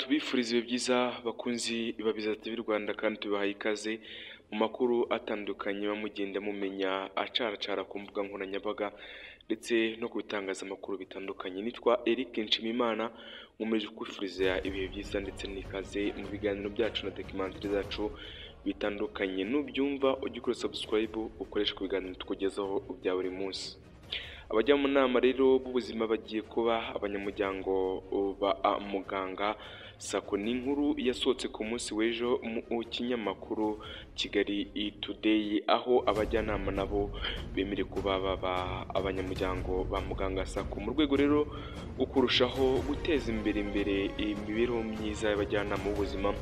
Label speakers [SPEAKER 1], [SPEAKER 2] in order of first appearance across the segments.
[SPEAKER 1] tubifuriza ibihe byiza bakunzi babiza TV Rwanda kandi tubahaye ikaze mu makuru atandukanye mugenda mumenya acaracara ku mbuga nkoranyambaga ndetse no ku bitangazamakuru bitandukanye. Nitwa Eric Nshimimana nkomeje kwifuriza ibihe byiza ndetse n'ikaze mu biganiro byacu na documentary zacu bitandukanye. Nubyumva ujye ukora subscribe ukoresha ku biganiro tukugezaho bya buri munsi. Abajya mu nama rero b'ubuzima bagiye kuba abanyamuryango ba muganga Sako. Ni inkuru yasohotse ku munsi w'ejo mu kinyamakuru Kigali Today, aho abajyanama nabo bemerewe kuba baba abanyamuryango ba muganga Sako mu rwego rero rwo kurushaho guteza imbere imibereho myiza y'abajyanama b'ubuzima.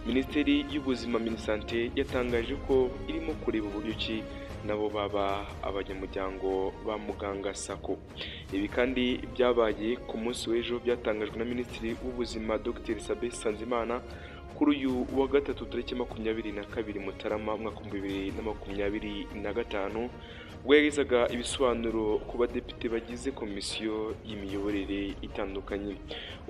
[SPEAKER 1] Minisiteri y'Ubuzima Minisante yatangaje ko irimo kureba uburyo ki nabo baba abanyamuryango ba muganga Sako. Ibi kandi byabaye ku munsi w'ejo, byatangajwe na Minisitiri w'Ubuzima Dr Sabin Nsanzimana kuri uyu wa gatatu tariki 22 Mutarama mwaka 2025, ubwo yagezaga ibisobanuro ku badepite bagize komisiyo y'imiyoborere itandukanye,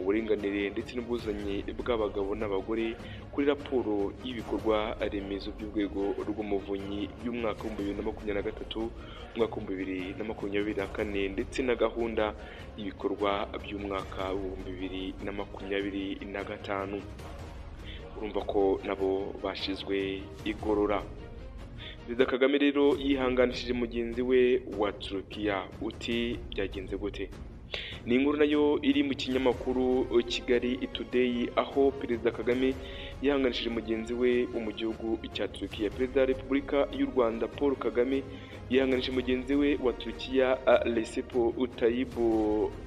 [SPEAKER 1] uburinganire ndetse n'ubwuzuzanye bw'abagabo n'abagore kuri raporo y'ibikorwa remezo by'urwego rw'umuvunyi by'umwaka wa 2023 umwaka wa 2024 ndetse na gahunda y'ibikorwa by'umwaka wa 2025. urumva ko nabo bashizwe igorora. Perezida Kagame rero yihanganishije mugenzi we wa Turukiya. Uti byagenze gute? Ni inkuru nayo iri mu kinyamakuru Kigali Today, aho Perezida Kagame yihanganishije mugenzi we wo mu gihugu cya Turukiya. Perezida wa Repubulika y'u Rwanda Paul Kagame yihanganishije mugenzi we wa Turukiya Recep Tayyip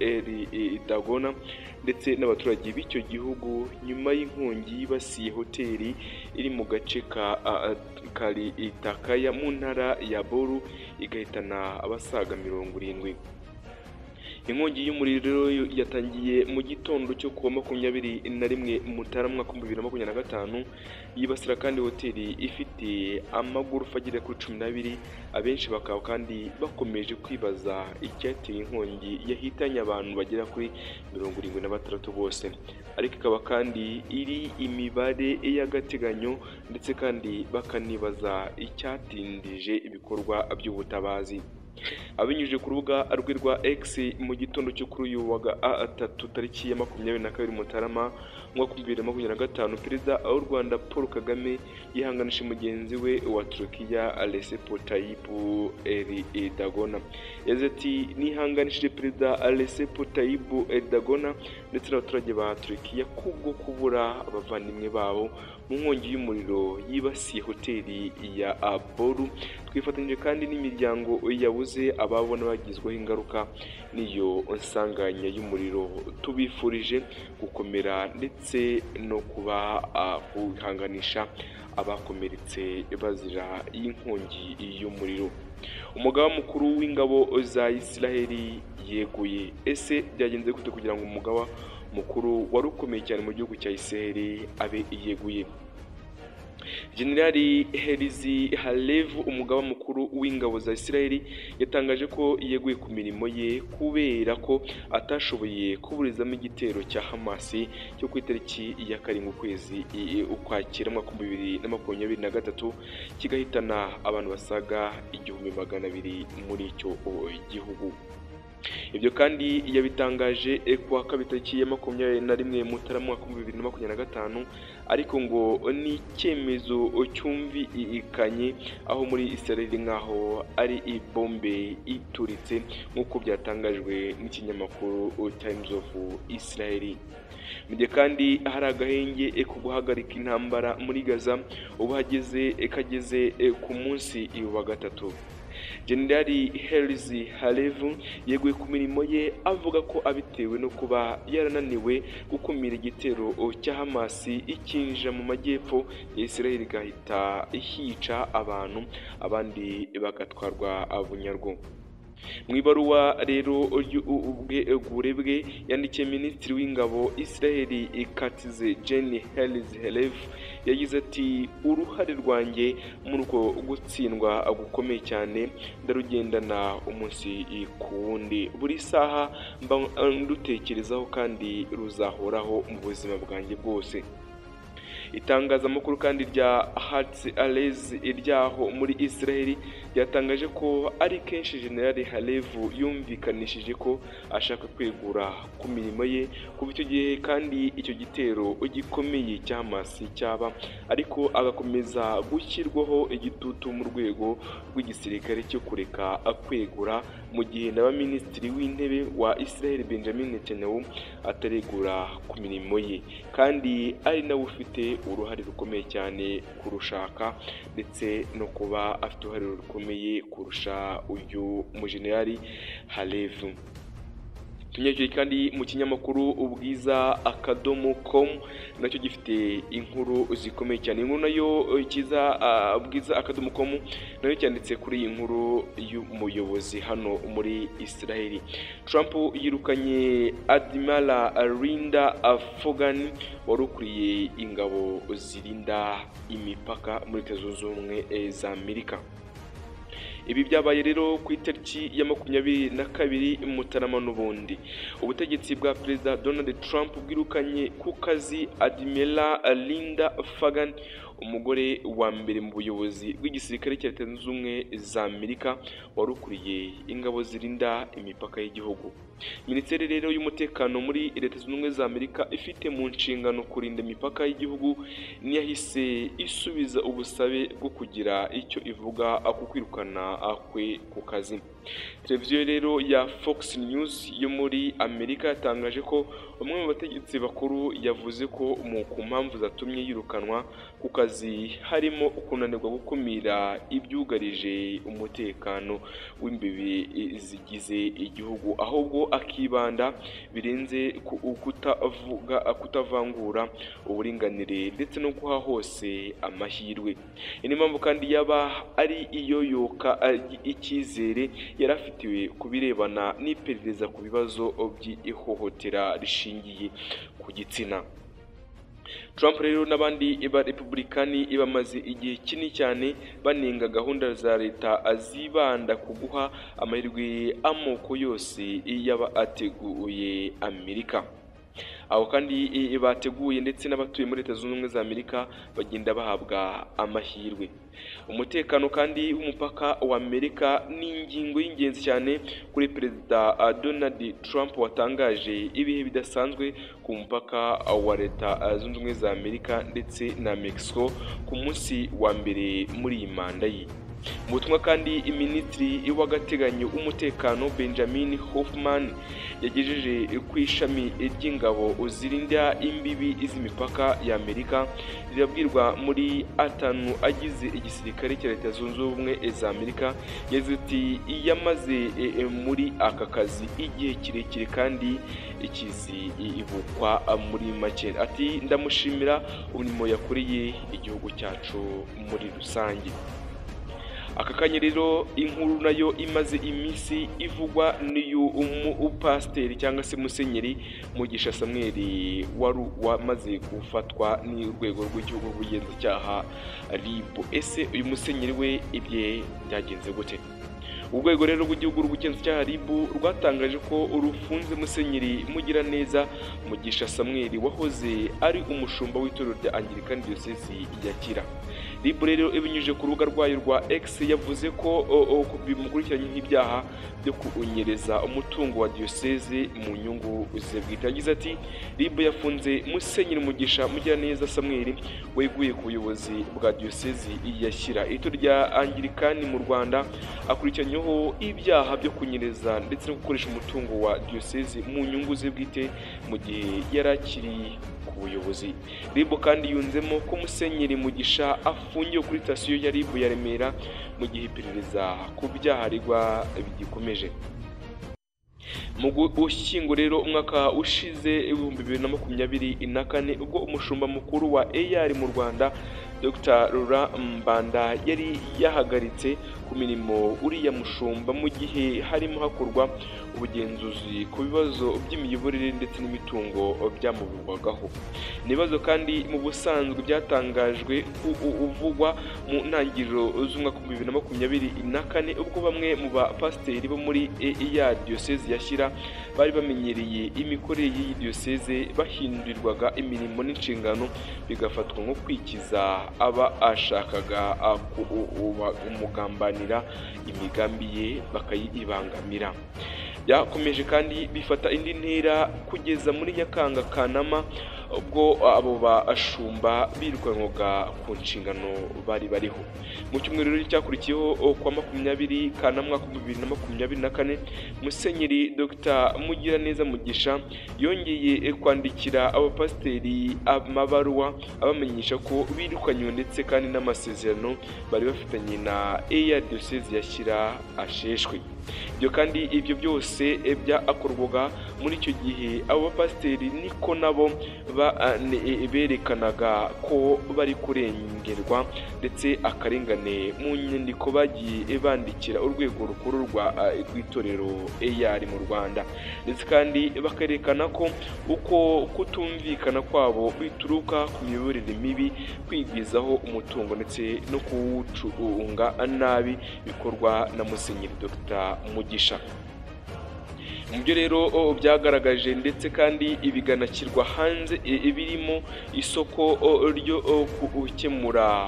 [SPEAKER 1] Erdogan ndetse n'abaturage b'icyo gihugu nyuma y'inkongi yibasiye hoteli iri mu gace ka Kalitakaya mu ntara ya Boru igahitana abasaga 70. Inkongi y'umuriro yatangiye mu gitondo cyo kuwa 21 Mutarama 2025 yibasira kandi hoteli ifite amagorofa agera kuri 12. Abenshi bakaba kandi bakomeje kwibaza icyateye inkongi yahitanye abantu bagera kuri 76 bose, ariko ikaba kandi iri imibare y'agateganyo ndetse kandi bakanibaza icyatindije ibikorwa by'ubutabazi. Abinyujije ku rubuga rwe rwa X mu gitondo cyo kuri uyu wa gatatu tariki ya 22 Mutarama mwaka 2025, Perezida w'u Rwanda Paul Kagame yihanganishije mugenzi we wa Turukiya Recep Tayyip Erdogan. Yagize ati nihanganishije Perezida Recep Tayyip Erdogan ndetse n'abaturage ba Turukiya kubwo kubura abavandimwe babo mu nkongi y'umuriro yibasiye hoteli ya Boru. Twifatanyije kandi n'imiryango yabuze ababona bagizweho ingaruka n'iyo nsanganya y'umuriro. Tubifurije gukomera ndetse no kuba kuhanganisha abakomeretse bazira y'inkongi y'umuriro. Umugaba mukuru w'ingabo za Isiraheli yeguye. Ese byagenze gute kugira ngo umugaba mukuru wari ukomeye cyane mu gihugu cya Isiraheli abe yeguye? Generali Herzi Halev, umugaba mukuru w'ingabo za Isiraheli, yatangaje ko yeguye ku mirimo ye kubera ko atashoboye kuburizamo igitero cya Hamas cyo ku itariki ya 7 ukwezi Ukwakira mwaka 2023 kigahitana abantu basaga 1200 muri icyo gihugu. Ibyo kandi yabitangaje kuwa kabiri tariki ya 21 Mutarama mwaka 2025, ariko ngo ni icyemezo cyumvikanye aho muri Israel nkaho ari ibombe ituritse nk'uko byatangajwe n'ikinyamakuru Times of Israel. Mujye kandi hari agahenge ko guhagarika intambara muri Gaza ubu kageze ku munsi wa gatatu. Generali Herzi Halev yeguye ku mirimo ye avuga ko abitewe no kuba yarananiwe gukumira igitero cya Hamas ikinjira mu majyepfo ya Israel igahita hica abantu abandi bagatwarwa bunyarwo. mu ibaruwa rero bwe yandikiye minisitiri w'ingabo Israel Katz Jenny Halev yagize ati uruhare rwanjye muri uko gutsindwa gukomeye cyane ndarugendana umunsi ku wundi buri saha ndutekerezaho kandi ruzahoraho mu buzima bwanjye bwose. Itangazamakuru kandi rya Haaretz iryaho muri Israel ryatangaje ko ari kenshi General Halev yumvikanishije ko ashaka kwegura ku mirimo ye kuva icyo gihe kandi icyo gitero gikomeye cya Hamas cyaba ariko agakomeza gushyirwaho igitutu mu rwego rw'igisirikare cyo kureka kwegura mu gihe n'abaminisitiri w'intebe wa Israel Benjamin Netanyahu ataregura ku mirimo ye kandi ari nawe ufite uruhare rukomeye cyane kurushaka ndetse no kuba afite uruhare rukomeye kurusha uyu mujenerali Halev. Tunyuze kandi mu kinyamakuru ubwiza.com nacyo gifite inkuru zikomeye cyane. Inkuru nayo kiza bwiza.com nayo cyanditse kuri iyi nkuru y'umuyobozi hano muri Israel. Trump yirukanye Admiral Linda Fogan wari ukuriye ingabo zirinda imipaka muri Leta Zunze Ubumwe za Amerika. Ibi byabaye rero ku itariki ya 22 Mutarama n'ubundi. Ubutegetsi bwa Perezida Donald Trump bwirukanye ku kazi Admiral Linda Fogan, umugore wa mbere mu buyobozi bw'igisirikare cya Leta Zunze Ubumwe za Amerika wari ukuriye ingabo zirinda imipaka y'igihugu. Minisiteri rero y'umutekano muri Leta Zunze Ubumwe za Amerika ifite mu nshingano kurinda imipaka y'igihugu niyahise isubiza ubusabe bwo kugira icyo ivuga ku kwirukana kwe ku kazi. Televiziyo rero ya Fox News yo muri Amerika yatangaje ko umwe mu bategetsi bakuru yavuze ko ku mpamvu zatumye yirukanwa ku kazi harimo kunanirwa gukumira ibyugarije umutekano w'imbibi zigize igihugu, ahubwo akibanda birenze kutavangura uburinganire ndetse no guha hose amahirwe. Ni mpamvu kandi yaba ari iyoyoka icyizere yarafitiwe kubirebana n'iperereza ku bibazo by'ihohotera rishingiye ku gitsina. Trump rero n'abandi Republikani bamaze igihe kinini cyane banenga gahunda za leta azibanda ku guha amahirwe amoko yose yaba ateguye Amerika. Abo kandi bateguye ndetse n'abatuye muri Leta Zunze Ubumwe za Amerika bagenda bahabwa amahirwe. Umutekano kandi w'umupaka wa Amerika ni ingingo y'ingenzi cyane kuri Perezida Donald Trump watangaje ibihe bidasanzwe ku mupaka wa Leta Zunze Ubumwe za Amerika ndetse na Mexico ku munsi wa mbere muri iyi manda ye. Mu butumwa kandi Minisitiri w'agateganyo w'umutekano Benjamin Hoffman yagejeje ku ishami ry'ingabo zirinda imbibi z'imipaka ya Amerika rirabwirwa muri atanu agize igisirikare cya Leta Zunze Ubumwe za Amerika yagize ati yamaze muri aka kazi igihe kirekire kandi ikizi ibukwa muri make. Ati ndamushimira umurimo yakoreye igihugu cyacu muri rusange. Aka kanya rero inkuru nayo imaze iminsi ivugwa n'uyu umupasiteri cyangwa se musenyeri Mugisha Samuel wamaze gufatwa n'urwego rw'igihugu rw'ubugenzacyaha RIB. Ese uyu musenyeri we ibye byagenze gute? Urwego rero rw'igihugu rw'ubugenzacyaha RIB rwatangaje ko rufunze musenyeri Mugiraneza Mugisha Samuel wahoze ari umushumba w'itorero rya Anglican Diocese ya Kira. RIB rero ibinyujije ku rubuga rwayo rwa X yavuze ko bimukurikiranye nk'ibyaha byo kunyereza umutungo wa diocese mu nyungu ze bwite. Yagize ati RIB yafunze musenyeri Mugisha Mugiraneza Samuel weguye ku buyobozi bwa diocese ya Shyira, itorero rya Anglican mu Rwanda, akurikiranyeho ibyaha byo kunyereza ndetse no gukoresha umutungo wa diocese mu nyungu ze bwite mu gihe yari akiri ku buyobozi. RIB kandi yunzemo ko musenyeri Mugisha afungiwe kuri sitasiyo ya RIB ya Remera mu gihe iperereza ku byaha aregwa bigikomeje. Mu Ugushyingo rero umwaka ushize 2024 ubwo umushumba mukuru wa AR mu Rwanda Dr Laurent Mbanda yari yahagaritse ku mirimo uriya mushumba mu gihe harimo hakorwa ubugenzuzi ku bibazo by'imiyoborere ndetse n'imitungo byamuvugwagaho. Ibibazo kandi mu busanzwe byatangajwe uvugwa mu ntangiriro z'umwaka wa 2024 ubwo bamwe mu bapasiteri bo muri ya diyoseze ya Shyira bari bamenyereye imikorere y'iyi diyoseze bahindurirwaga imirimo n'inshingano bigafatwa nko kwikiza aba ashakaga umugambanira imigambi ye bakayibangamira. Byakomeje kandi bifata indi ntera kugeza muri Nyakanga Kanama ubwo abo bashumba birukanwaga ku nshingano bari bariho. Mu cyumweru cyakurikiyeho kwa 20 Kanama 2024 Musenyeri Dr Mugiraneza Mugisha yongeye kwandikira abapasiteri amabaruwa abamenyesha ko birukanywe ndetse kandi n'amasezerano bari bafitanye na diyoseze ya Shyira asheshwe. Ibyo byose byakorwaga muri icyo gihe abo bapasiteri niko nabo berekanaga ko bari kurengerwa ndetse akarengane mu nyandiko bagiye bandikira urwego rukuru rw'itorero EAR mu Rwanda, ndetse kandi bakerekana ko uko kutumvikana kwabo bituruka ku miyoborere mibi, kwigwizaho umutungo ndetse no kuwucunga nabi bikorwa na Musenyeri Dr Mugisha. Mubyo rero byagaragaje ndetse kandi ibiganakirwa hanze birimo isoko ryo gukemura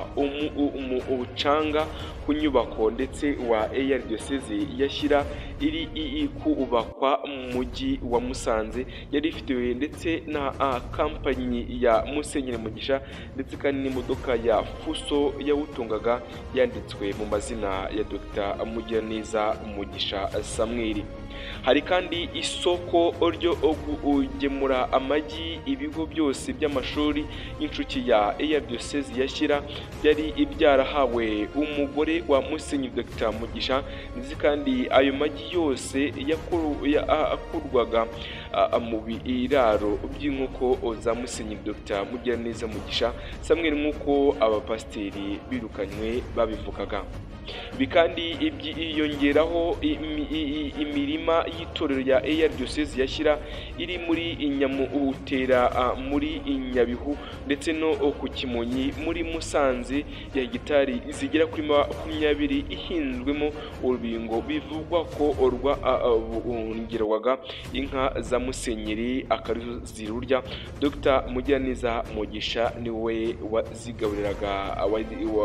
[SPEAKER 1] umucanga ku nyubako ndetse wa EAR diyoseze ya Shyira iri kubakwa mu mujyi wa Musanze, yari ifitiwe ndetse na kampanyi ya Musenyeri Mugisha ndetse kandi n'imodoka ya Fuso yawutungaga yanditswe mu mazina ya Dr Mugiraneza Mugisha Samuel. Hari kandi isoko ryo kugemura amagi ibigo byose by'amashuri y'incuke ya EAR diyoseze ya Shyira byari ibyarahawe umugore wa Musenyeri Dr Mugisha, ndetse kandi ayo magi yose yakurwaga mu biraro by'inkoko za Musenyeri Dr Mugiraneza Mugisha Samuel nk'uko abapasiteri birukanywe babivugaga. Ibi kandi byiyongeraho imirima y'itorero ya EAR diyoseze ya Shyira iri muri Nyamutera muri Nyabihu ndetse no ku Kimonyi muri Musanze ya hegitari zigera kuri 20 ihinzwemo urubingo bivugwa ko rwongerwaga inka za Musenyeri akarizo zirurya. Dr Mugiraneza Mugisha niwe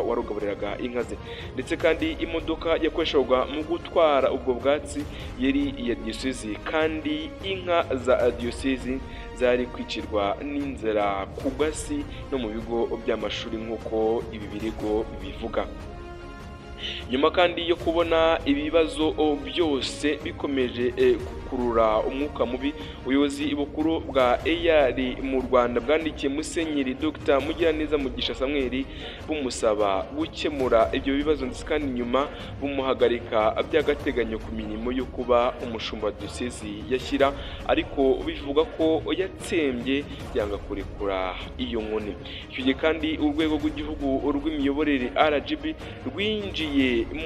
[SPEAKER 1] warugaburiraga inka ze, ndetse kandi imodoka yakoreshwaga mu gutwara ubwo bwatsi yari iya diyoseze, kandi inka za diyoseze zari kwicirwa n'inzara ku gasi no mu bigo by'amashuri nk'uko ibi birego bivuga. Nyuma kandi yo kubona ibibazo byose bikomeje gukurura umwuka mubi, ubuyobozi bukuru bwa EAR mu Rwanda bwandikiye Musenyeri Dr Mugiraneza Mugisha Samuel bumusaba gukemura ibyo bibazo, ndetse kandi nyuma bumuhagarika by'agateganyo ku mirimo yo kuba umushumba wa diyoseze ya Shyira, ariko bivuga ko yatsembye byanga kurekura iyo nkoni. Icyo gihe kandi urwego rw'igihugu rw'imiyoborere RGB rwinjiye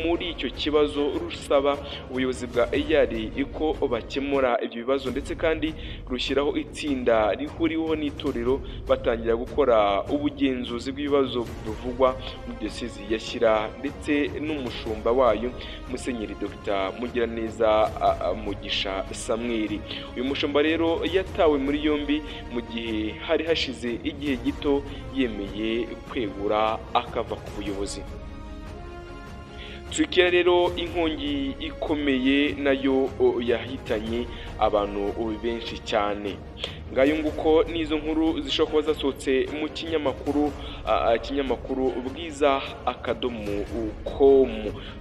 [SPEAKER 1] muri icyo kibazo rusaba ubuyobozi bwa EAR ko bakemura ibyo bibazo, ndetse kandi rushyiraho itsinda rihuriweho n'itorero batangira gukora ubugenzuzi bw'ibibazo bivugwa mu diyoseze ya Shyira ndetse n'umushumba wayo Musenyeri Dr Mugiraneza Mugisha Samuel. Uyu mushumba rero yatawe muri yombi mu gihe hari hashize igihe gito yemeye kwegura akava ku buyobozi. Turkiya rero inkongi ikomeye nayo yahitanye abantu benshi cyane. Ngayo nguko nizo nkuru zishobora kuba zasohotse mu kinyamakuru bwiza.com.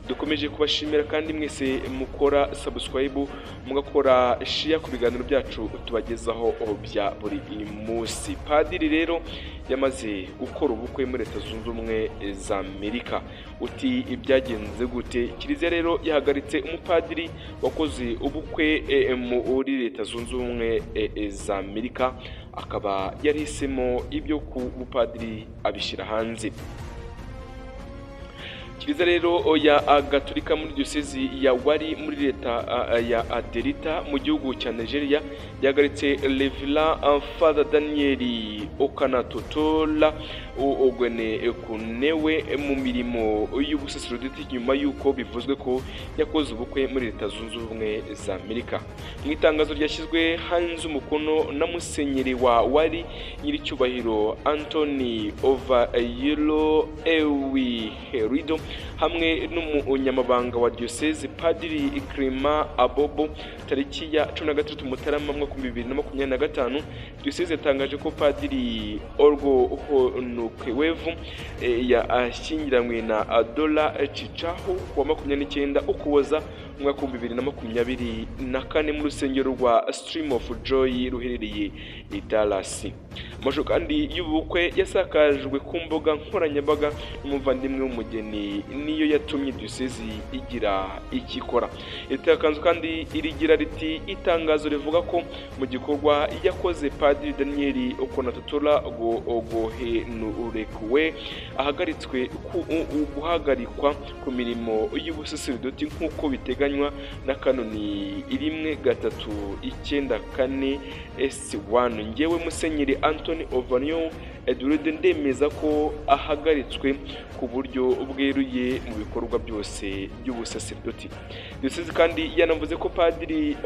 [SPEAKER 1] Dukomeje kubashimira kandi mwese mukora subscribe, mugakora share ku biganiro byacu tubagezaho bya buri munsi. Padiri rero yamaze gukora ubukwe muri Leta Zunze Ubumwe za Amerika. Uti ibyagenze gute? Kiliziya rero yahagaritse umupadiri wakoze ubukwe muri Leta Zunze Ubumwe za Amerika, akaba yarisemo ibyo ku bupadiri abishyira hanze. Kiliziya rero ya Gatolika muri diyosezi ya Wari muri leta ya Delta mu gihugu cya Nigeria yagaritse Reverend Father Daniel Okanatotola ogwene kunewe mu mirimo y'ubusaserdoti nyuma y'uko bivuzwe ko yakoze ubukwe muri Leta Zunze Ubumwe za Amerika. Mu itangazo ryashyizwe hanze umukono na musenyeri wa Wari nyiricyubahiro Anthony Ovayelo Ewi Herido hamwe n'umunyamabanga wa diocese Padiri Clement Abobo tariki ya 13 Mutarama 2025. Diocese yatangaje ko Padiri Orgo Honukwevu yashyingiranywe na Adola Chichaho wa 29 Ukuboza 2024 mu rusengero rwa Stream of Joy ruherereye i Dallas. Amashusho kandi y'ubukwe yasakajwe ku mbuga nkoranyambaga n'umuvandimwe w'umugeni niyo yatumye diocese igira ikikora. Itakanzu kandi irigira riti itangazo rivuga ko mu gikorwa yakoze Padiri Daniel Okanatotola ogohenurekuwe ahagaritswe guhagarikwa ku mirimo y'ubusaserdoti nk'uko biteganywa na kanoni 1.394 S1. Ngewe musenyeri Anthony Ovanion Edouard ndemeza ko ahagaritswe ku buryo bweruye mu bikorwa byose by'ubusaserdoti. Diocese kandi yanavuze ko Padiri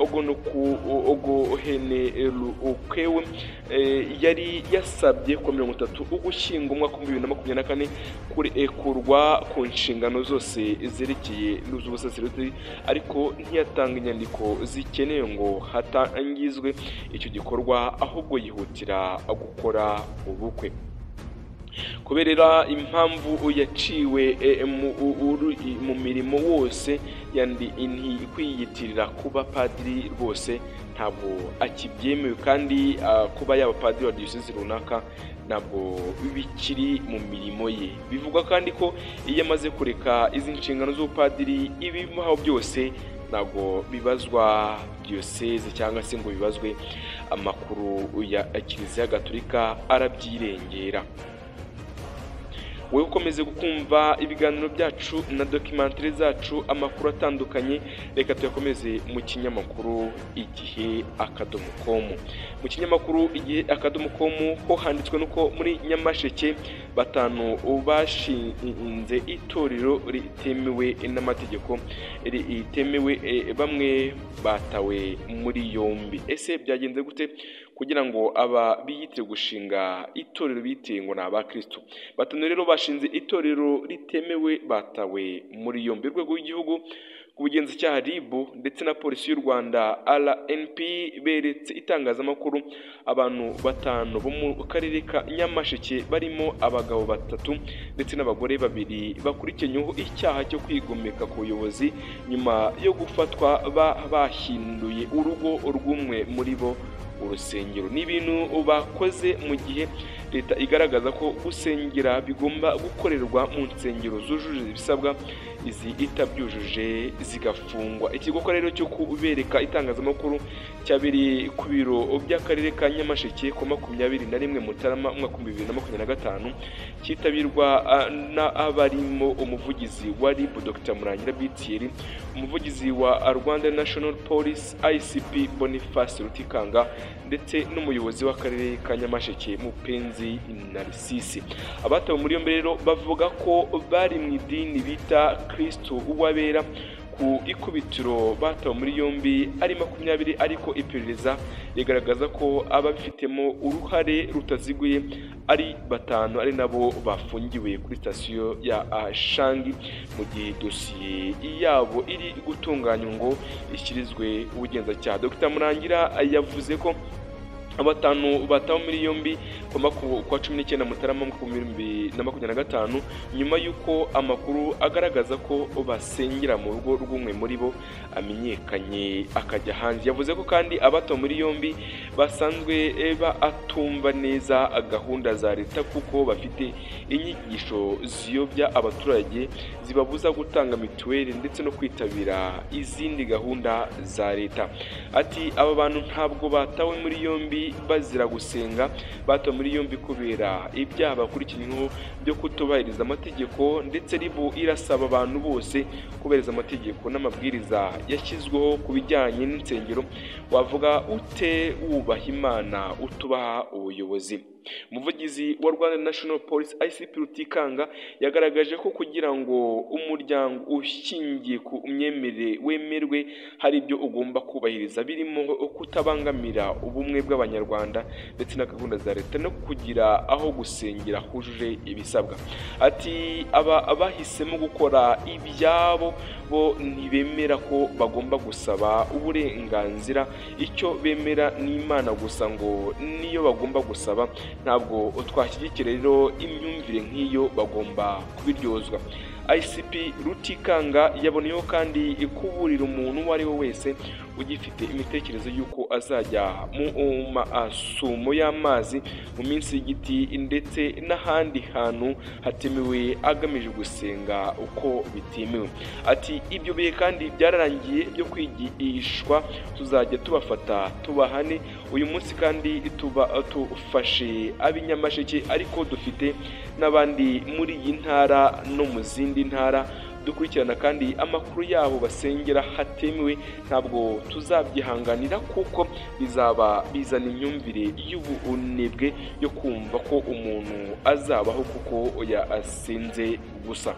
[SPEAKER 1] Ogohenerukewe yari yasabye ku 30 ugushyingo 2024 kurekurwa ku nshingano zose zerekeye n'ubusaserdoti, ariko ntiyatanga inyandiko zikenewe ngo hatangizwe icyo gikorwa, ahubwo yihutira gukora ubukwe. Kuberera impamvu yaciwe mu mirimo wose yandi kwiyitirira kuba padiri rwose ntabwo akibyemewe, kandi kuba yaba padiri wa diocese runaka ntabwo bikiri mu mirimo ye. Bivugwa kandi ko iyo amaze kureka izi nshingano z'upadiri ibimuhaho byose ntabwo bibazwa diocese cyangwa se ngo bibazwe amakuru ya Kiliziya Gatolika, arabyirengera. Wowe ukomeze gukumva ibiganiro byacu na documentary zacu, amakuru atandukanye, reka tuyakomeze mu kinyamakuru igihe.com. Mu kinyamakuru igihe.com ho handitswe nuko muri Nyamasheke batanu bashinze itorero ritemewe n'amategeko ritemewe, bamwe batawe muri yombi. Ese byagenze gute kugira ngo aba biyitire gushinga itorero bitiye ngo na abakristo? Batanu rero bashinze itorero ritemewe batawe muri yombi. Urwego rw'igihugu kubugenzacyaha RIB ndetse na polisi y'u Rwanda RNP beretse itangazamakuru abantu batanu bo mu karere ka Nyamasheke barimo abagabo batatu ndetse n'abagore babiri bakurikiranyeho icyaha cyo kwigomeka ku buyobozi nyuma yo gufatwa bahinduye urugo rw'umwe muri bo urusengero. Ni ibintu bakoze mu gihe leta igaragaza ko gusengera bigomba gukorerwa mu nsengero zujuje ibisabwa, izi itabyujuje zigafungwa. Ikigo rero cyo kubereka itangazamakuru cyabereye ku biro by'akarere ka Nyamasheke ku 21 Mutarama 2025, cyitabirwa n'abarimo umuvugizi wa RIB Dr Murangira Bitieri, umuvugizi wa Rwanda National Police ICP Boniface Rutikanga ndetse n'umuyobozi w'akarere ka Nyamasheke Mupenzi Narcisse. Abatawe muri yombi rero bavuga ko bari mu idini bita Kristo uwabera. Ku ikubitiro batawe muri yombi ari 20, ariko iperereza rigaragaza ko ababifitemo uruhare rutaziguye ari batanu, ari nabo bafungiwe kuri sitasiyo ya Shangi mu gihe dosiye yabo iri gutunganywa ngo ishyirizwe ubugenzacyaha. Dr Murangira yavuze ko abatanu batawe muri yombi kwa 19 Mutarama 2025 nyuma y'uko amakuru agaragaza ko basengera mu rugo rw'umwe muri bo amenyekanye akajya hanze. Yavuze ko kandi abatawe muri yombi basanzwe atumva neza gahunda za leta kuko bafite inyigisho ziyobya abaturage zibabuza gutanga mituweli ndetse no kwitabira izindi gahunda za leta. Ati aba bantu ntabwo batawe muri yombi barindwi bazira gusenga batawe muri yombi kubera ibyaha bakurikiranyweho byo kutubahiriza amategeko, ndetse ribu irasaba abantu bose kubahiriza amategeko n'amabwiriza yashyizweho ku bijyanye n'insengero. Wavuga ute wubaha Imana utubaha ubuyobozi? Umuvugizi wa Rwanda National Police ICP Rutikanga yagaragaje ko kugira ngo umuryango ushingiye ku myemerere wemerwe hari ibyo ugomba kubahiriza, birimo kutabangamira ubumwe bw'Abanyarwanda ndetse na gahunda za leta no kugira aho gusengera hujuje ibisabwa. Ati abahisemo gukora ibyabo bo ntibemera ko bagomba gusaba uburenganzira, icyo bemera ni Imana gusa ngo niyo bagomba gusaba. Ntabwo twashyigikira rero imyumvire nk'iyo, bagomba kubiryozwa. ICP Rutikanga yaboneyeho kandi kuburira umuntu uwo ari we wese ugifite imitekerereze y'uko azajya mu masumo y'amazi mu minsi y'igiti ndetse n'ahandi hantu hatemewe agamije gusenga uko bitemewe. Ati ibyo bihe kandi byararangiye byo kwigishwa, tuzajya tubafata tubahane. Uyu munsi kandi tufashe ab'inyamasheke, ariko dufite n'abandi muri iyi ntara no mu zindi ntara dukurikirana kandi amakuru yabo basengera hatemewe. Ntabwo tuzabyihanganira kuko bizaba bizana imyumvire y'ubunebwe yo kumva ko umuntu azabaho kuko yasenze gusa.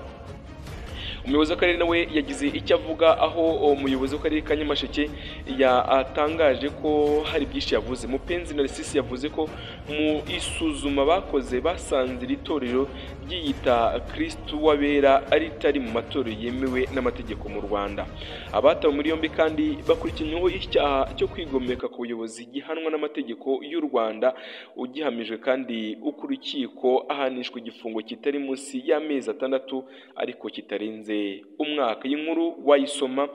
[SPEAKER 1] Umuyobozi w'akarere nawe yagize icyo avuga, aho umuyobozi w'akarere ka Nyamasheke yatangaje ko hari byinshi yavuze. Mupenzi Narcisse yavuze ko mu isuzuma bakoze basanze iri torero ryiyita Kristo w'abera aritari mu matorero yemewe n'amategeko mu Rwanda. Abatawe muri yombi kandi bakurikiranyweho icyaha cyo kwigomeka ku buyobozi gihanwa n'amategeko y'u Rwanda, ugihamijwe kandi urukiko ahanishwa igifungo kitari munsi y'amezi 6 ariko kitarenze umwaka. Iyi nkuru wayisoma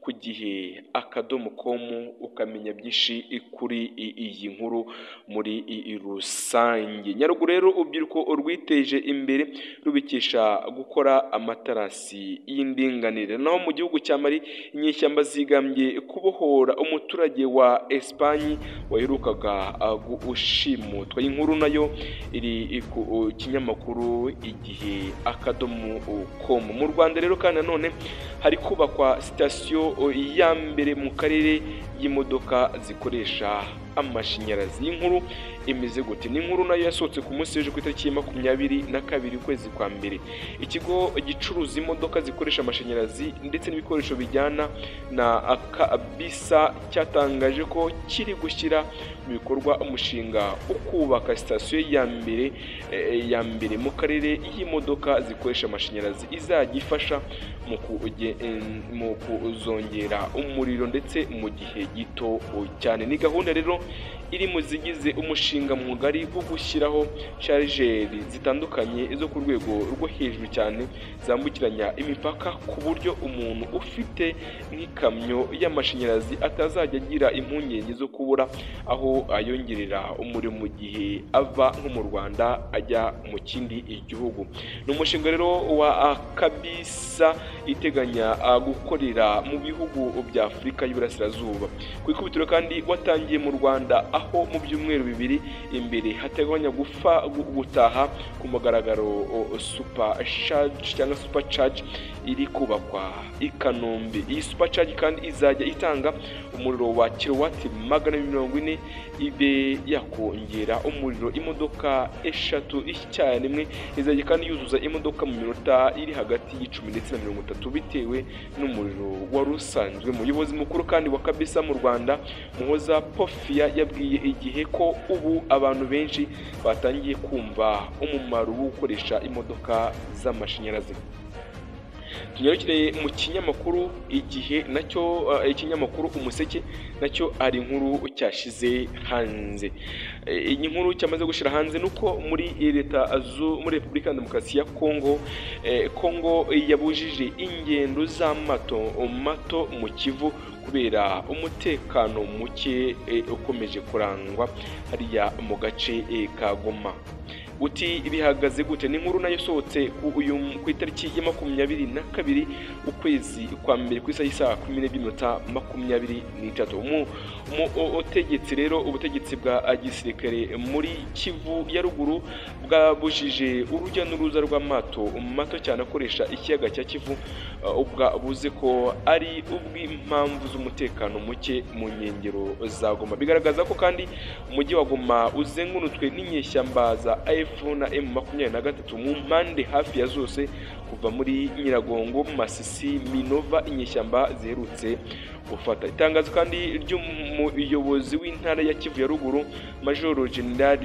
[SPEAKER 1] ku gihe.com ukamenya byinshi kuri iyi nkuru muri rusange. Nyaruguru rero urubyiruko rwiteje imbere rubikisha gukora amatarasi y'indinganire. Naho mu gihugu cya Mali inyeshyamba zigambye kubohora umuturage wa Espagne waherukaga gushimutwa. Inkuru nayo iri ku kinyamakuru igihe.com. Mu Rwanda rero kandi nanone hari kubakwa sitasiyo ya mbere mu karere y'imodoka zikoresha amashanyarazi. Inkuru imeze gute? Ni inkuru nayo yasohotse ku munsi w'ejo ku itariki 22 ukwezi kwa mbere. Ikigo gicuruza imodoka zikoresha amashanyarazi ndetse n'ibikoresho bijyana na kabisa cyatangaje ko kiri gushyira mu bikorwa umushinga ukubaka sitasiyo ya mbere mu karere y'imodoka zikoresha amashanyarazi izajya ifasha mu kuzongera umuriro ndetse mu gihe gito cyane. Ni gahunda rero iri mu zigize umushinga mugari wo gushyiraho sharijeri zitandukanye zo ku rwego rwo hejuru cyane zambukiranya imipaka, ku buryo umuntu ufite nk'ikamyo y'amashanyarazi atazajya agira impungenge zo kubura aho ayongerera umuriro mu gihe ava nko mu Rwanda ajya mu kindi gihugu. Ni umushinga rero wa kabisa iteganya gukorera mu bihugu bya Afurika y'Iburasirazuba. Ku ikubitiro kandi watangiye mu Rwanda, aho mu byumweru 2 imbere hateganya gutaha ku mugaragaro supercharge iri kubakwa i Kanombe. Iyi supercharge kandi izajya itanga umuriro wa kilowati 440 ibe yakongera umuriro imodoka 3 icyarimwe. Izajya kandi yuzuza imodoka mu minota iri hagati y'10 ndetse na 30 bitewe n'umuriro wari usanzwe. Umuyobozi mukuru kandi wa kabisa mu Rwanda Muhoza Pofia yabwiye igihe ko ubu abantu benshi batangiye kumva umumaro wo gukoresha imodoka z'amashanyarazi. Tunyarukire mu kinyamakuru igihe, nacyo ikinyamakuru Umuseke nacyo ari inkuru cyashize hanze. Iyi nkuru cyamaze gushira hanze nuko muri muri Repubulika ya Demokarasi ya Kongo yabujije ingendo z'amato mu Kivu kubera umutekano muke ukomeje kurangwa hariya mu gace ka Goma. uti bihagaze gute? Ni inkuru nayo isohotse ku itariki ya 22 ukwezi kwa mbere ku isaha 12:23. Ubutegetsi rero ubutegetsi bwa gisirikare muri Kivu ya ruguru bwabujije urujya n'uruza rw'amato mato cyane akoresha ikiyaga cya Kivu, buze ko ari ubw'impamvu z'umutekano muke mu nkengero za Goma. Bigaragaza ko kandi umujyi wa Goma uzengurutswe n'inyeshyamba za AF na M23 mu mpande hafi ya zose, kuva muri Nyiragongo, Masisi, Minova inyeshyamba ziherutse gufata. Itangazo kandi ry'umuyobozi w'intara ya Kivu ya ruguru Major General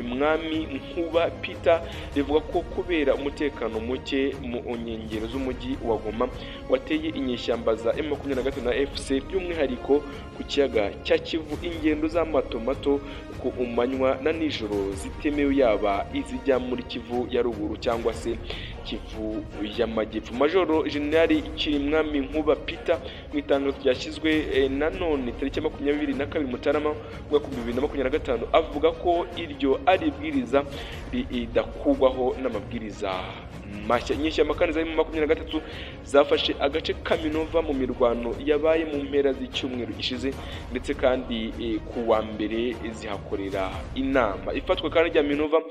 [SPEAKER 1] Mwami Nkuba Peter rivuga ko kubera umutekano muke mu nkengero z'umujyi wa Goma wateye inyeshyamba za M23 na FC by'umwihariko ku kiyaga cya Kivu, ingendo z'amato mato ku umanywa na nijoro zitemewe, yaba izijya muri Kivu ya ruguru cyangwa se Kivu y'Amajyepfo. Major General Mwami Nkuba Peter mu itangazo ryashyizwe nanone tariki 22 Mutarama 2025 avuga ko iryo ari ibwiriza ridakugwaho n'amabwiriza mashya. Inyeshyamba kandi za M23 zafashe agace ka Minova mu mirwano yabaye mu mpera z'icyumweru gishize, ndetse kandi ku wa mbere zihakorera inama. Ifatwa kandi rya Minova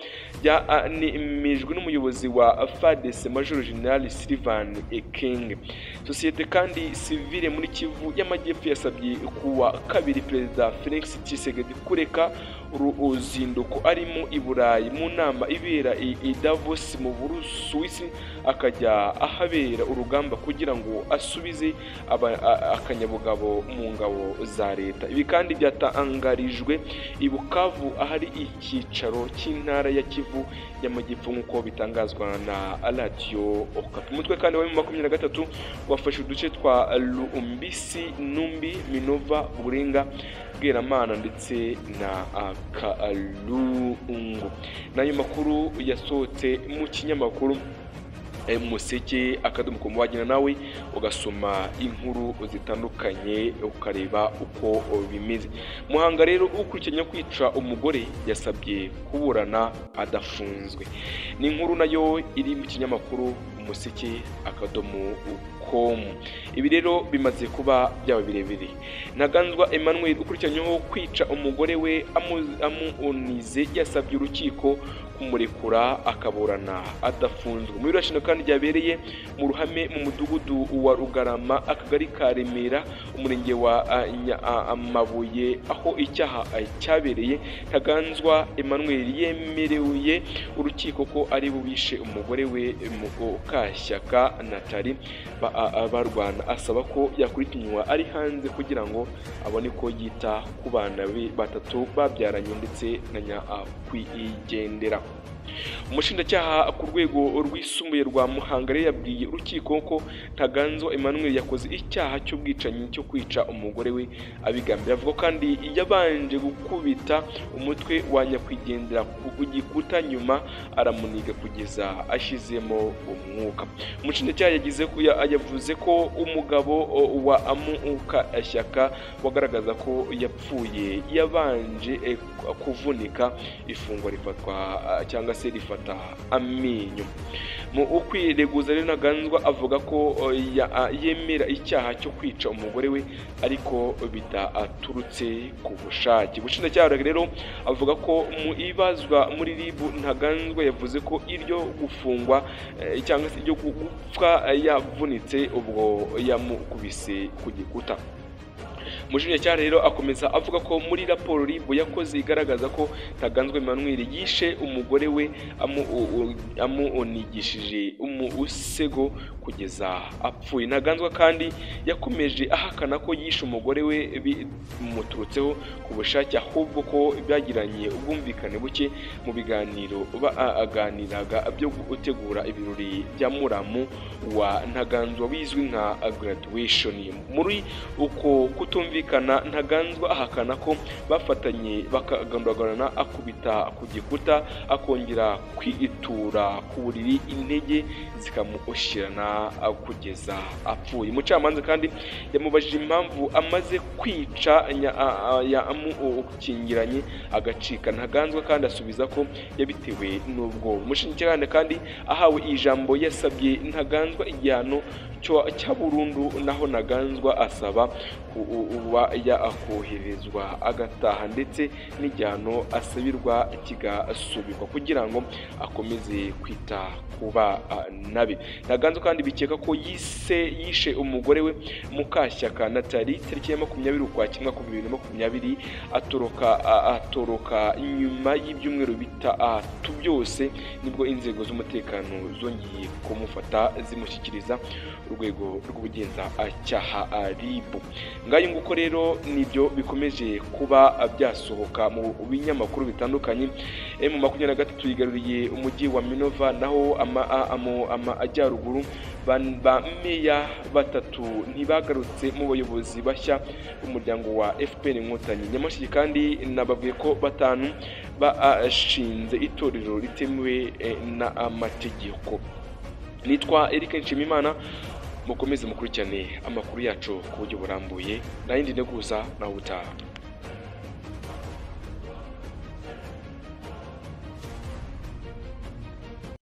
[SPEAKER 1] ryanimijwe n'umuyobozi wa FARDC Major General Sylvain Ekenge. Sosiyete kandi civile muri Kivu y'Amajyepfo yasabye kuwa kabiri Perezida Felix Tshisekedi kureka uruzinduko arimo i Burayi mu nama ibera i Davos mu Busuwisi, akajya ahabera urugamba kugira ngo asubize akanyabugabo mu ngabo za leta. Ibi kandi byatangarijwe i Bukavu ahari icyicaro cy'intara ya Kivu y'Amajyepfo nk'uko bitangazwa na Radio Okapi. Umutwe kandi wa M23 wafashe uduce twa Lumbisi, Numbi, Minova, Burenga, Bweramana ndetse na Kalungu. Nayo makuru yasohotse mu kinyamakuru Umuseke akadomo wagina nawe ugasoma inkuru zitandukanye ukareba uko bimeze. Muhanga rero ukurikiranya kwica umugore yasabye kuburana adafunzwe. Ni inkuru nayo iri mu kinyamakuru Umuseke akadomo com. Ibi rero bimaze kuba byaba birebire. Ntaganzwa Emmanuel ukurikiranyeho kwica umugore we amunize yasabye urukiko kumurekura akaburana adafunzwe. Muri rashino kandi ryabereye mu ruhame mu mudugudu wa Rugarama akagari ka Remera umurenge wa Amabuye aho icyaha cyabereye. Ntaganzwa Emmanuel yemereye urukiko ko ari bubishe umugore we mu Kashyaka Natali barwana, asaba ko yakurikinywa ari hanze kugira ngo abone ko yita ku bana be batatu babyaranye ndetse na nyakwigendera. Umushinjacyaha ku rwego rwisumbuye rwa Muhanga yabwiye urukiko ko Ntaganzwa Emmanuel yakoze icyaha cy'ubwicanyi cyo kwica umugore we abigambira. Avuga kandi yabanje gukubita umutwe wa nyakwigendera ku gikuta, nyuma aramuniga kugeza ashizemo umwuka. Umushinjacyaha yavuze ko umugabo wa Amukashyaka wagaragaza ko yapfuye yabanje kuvunika, ifungwa rifatwa cyangwa se rifata amenyo. Mu ukwireguza rero Ntaganzwa avuga ko yemera icyaha cyo kwica umugore we ariko bidaturutse ku bushake. Ubushinjacyaha rero avuga ko mu ibazwa muri RIB Ntaganzwa yavuze ko iryo gufungwa cyangwa se iryo gupfa yavunitse ubwo yamukubise ku gikuta. Umushinjacyaha rero akomeza avuga ko muri raporo RIB yakoze igaragaza ko Ntaganzwa Emmanuel yishe umugore we amunigishije umusego kugeza apfuye. Ntaganzwa kandi yakomeje ahakana ko yishe umugore we bimuturutseho ku bushake, ahubwo ko byagiranye ubwumvikane buke mu biganiro baganiraga byo gutegura ibirori bya muramu wa Ntaganzwa bizwi nka graduation. Muri uko kutumvikana bitumvikana Ntaganzwa ahakana ko bafatanye bakagandagurana akubita ku gikuta akongera kwitura ku buriri intege zikamushirana kugeza apfuye. Umucamanza kandi yamubajije impamvu amaze kwica yamukingiranye agacika Ntaganzwa kandi asubiza ko yabitewe n'ubwo. Umushinjacyaha kandi ahawe ijambo yasabye Ntaganzwa igihano cya burundu naho Ntaganzwa asaba kuba yakoherezwa agataha ndetse n'igihano asabirwa kigasubikwa kugira ngo akomeze kwita kuba nabi. Ntaganzwa kandi bikeka ko yishe umugore we Mukashyaka Nathalie tariki ya 20 Ukwakira 2020 atoroka nyuma y'ibyumweru bitatu byose nibwo inzego z'umutekano zongeye kumufata zimushyikiriza urwego rw'ubugenzacyaha RIB. Ngayo nguko rero nibyo bikomeje kuba byasohoka mu binyamakuru bitandukanye. M23 yigaruriye umujyi wa Minova naho ajyaruguru ba meya batatu ntibagarutse mu bayobozi bashya umuryango wa FPR Inkotanyi. Nyamashyi kandi nababwiye ko batanu bashinze itorero ritemewe n'amategeko. Nitwa Eric Nshimimana, mukomeze mukurikirane amakuru yacu ku buryo burambuye. Nayindi neguza nawe utaha.